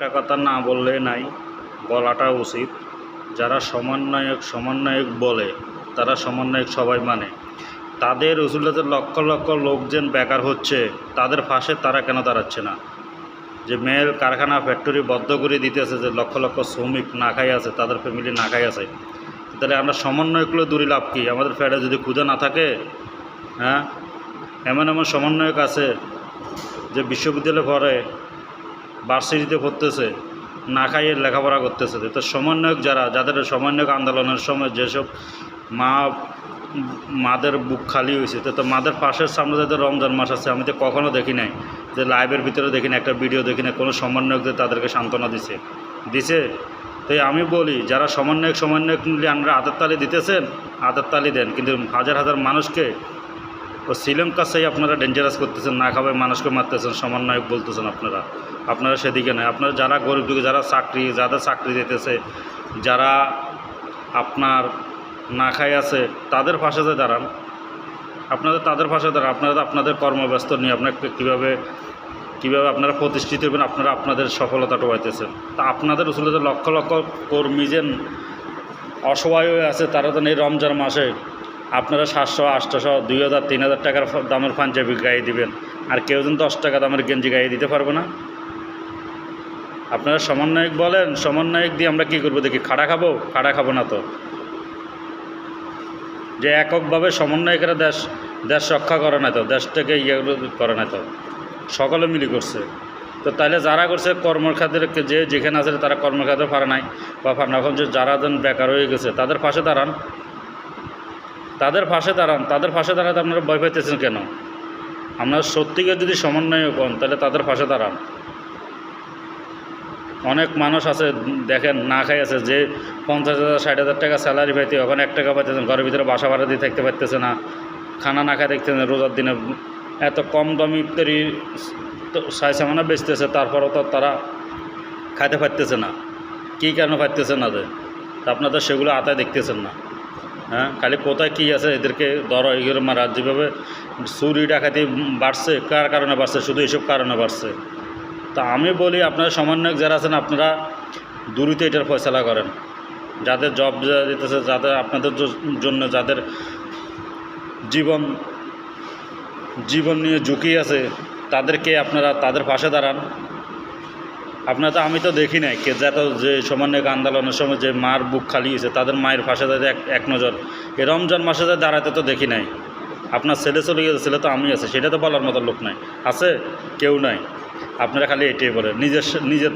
একটা কথা না বললে নাই, বলাটা উচিত। যারা সমন্বয়ক বলে, তারা সমন্বয়ক সবাই মানে। তাদের উসুলাতে লক্ষ লক্ষ লোকজন বেকার হচ্ছে, তাদের পাশে তারা কেন দাঁড়াচ্ছে না? যে মেল কারখানা ফ্যাক্টরি বদ্ধ করে দিতেছে, যে লক্ষ লক্ষ শ্রমিক না খাই আছে, তাদের ফ্যামিলি না খাই আছে, তাহলে আমরা সমন্বয়কগুলো দূরে লাভ কি? আমাদের ফ্যাটে যদি ক্ষুধা না থাকে, হ্যাঁ, এমন এমন সমন্বয়ক আছে যে বিশ্ববিদ্যালয়ে পড়ে, ভার্সিটিতে পড়তেছে, না খাইয়ে লেখাপড়া করতেছে। তো সমন্বয়ক যাদের সমন্বয়ক আন্দোলনের সময় যেসব মাদের বুক খালি হয়েছে, তো মাদের পাশের সামনে যাদের রমজান মাস আছে, আমি তো কখনও দেখি নাই যে লাইভের ভিতরে দেখি না, একটা ভিডিও দেখি না কোনো সমন্বয়কদের তাদেরকে সান্ত্বনা দিছে। তাই আমি বলি, যারা সমন্বয়ক মিলে আমরা হাতের তালি দিতেছেন, হাতের তালি দেন, কিন্তু হাজার হাজার মানুষকে ও শ্রীলঙ্কার সেই আপনারা ডেঞ্জারাস করতেছেন, না খাবে মানুষকে মারতেছেন, সমন্বয়ক বলতেছেন আপনারা সেদিকে নয়। আপনারা যারা গরিব দুঃখী, যাদের চাকরি দিতেছে, যারা আপনার না খাই আছে, তাদের পাশে যে দাঁড়ান, তাদের পাশে দাঁড়ান। আপনারা আপনাদের কর্মব্যস্ত নিয়ে আপনাকে কীভাবে আপনারা প্রতিষ্ঠিত হবেন, আপনারা আপনাদের সফলতা টোয়াইতেছেন। তা আপনাদের আসলে যে লক্ষ লক্ষ কর্মী যে অসহায় হয়ে আছে, তারা তো এই রমজান মাসে আপনারা 700, 800, 2000, 3000 টাকার দামের পাঞ্জাবি গায়ে দিবেন, আর কেউ যেন 10 টাকা দামের গেঞ্জি গায়ে দিতে পারবে না। আপনারা সমন্বয়ক বলেন, সমন্বয়ক দিয়ে আমরা কী করবো দেখি? খাড়া খাবো না তো। যে এককভাবে সমন্বয়কেরা দেশ রক্ষা করে না তো, দেশটাকে করে না তো, সকলে মিলি করছে। তো তাহলে যারা করছে কর্মখাতের, যেখানে আছে তারা কর্মখাতে পারে নাই বা এখন যে যারা যেন বেকার হয়ে গেছে, তাদের পাশে দাঁড়ান। তাদের পাশে দাঁড়াতে আপনারা ভয় পাইতেছেন কেন? আপনারা সত্যিকার যদি সমন্বয়ক হন, তাহলে তাদের পাশে দাঁড়ান। অনেক মানুষ আছে দেখেন, না খাই আছে, যে 50,000, 60,000 টাকা স্যালারি পাইতে, ওখানে 1 টাকা পাইতেছেন, ঘরের ভিতরে বাসা ভাড়া দিয়ে থাকতে পারতেছে না, খানা না খাই দেখতেছেন, রোজার দিনে এত কম দামি ইফতারি সামানা বেচতেছে, তারপরও তো তারা খাইতে পারতেছে না। কী কারণে পারতেছে না? আপনাদের সেগুলো আতায় দেখতেছেন না। হ্যাঁ, খালি কোথায় কী আছে এদেরকে ধরো, এগুলো মারা। যেভাবে চুরি ডাকাতি বাড়ছে, কার কারণে বাড়ছে? শুধু এসব কারণে বাড়ছে। তা আমি বলি, আপনারা সমন্বয়ক যারা আছেন, আপনারা দ্রুত এটার ফয়সালা করেন। যাদের জব দিতেছে, যাদের আপনাদের জন্য যাদের জীবন নিয়ে ঝুঁকি আছে, তাদেরকে আপনারা তাদের পাশে দাঁড়ান। আমি তো দেখি নাই যে সমন্বয়ক আন্দোলনের সময় যে মার বুক খালি হয়েছে, তাদের মায়ের পাশে যাতে এক নজর এই রমজান মাসে যা দাঁড়াতে তো দেখি নাই। আপনার ছেলে চলে গেছে, ছেলে তো আমি আছে, সেটা তো বলার মতো লোক নাই, আছে কেউ নাই। আপনারা খালি এটাই বলেন, নিজের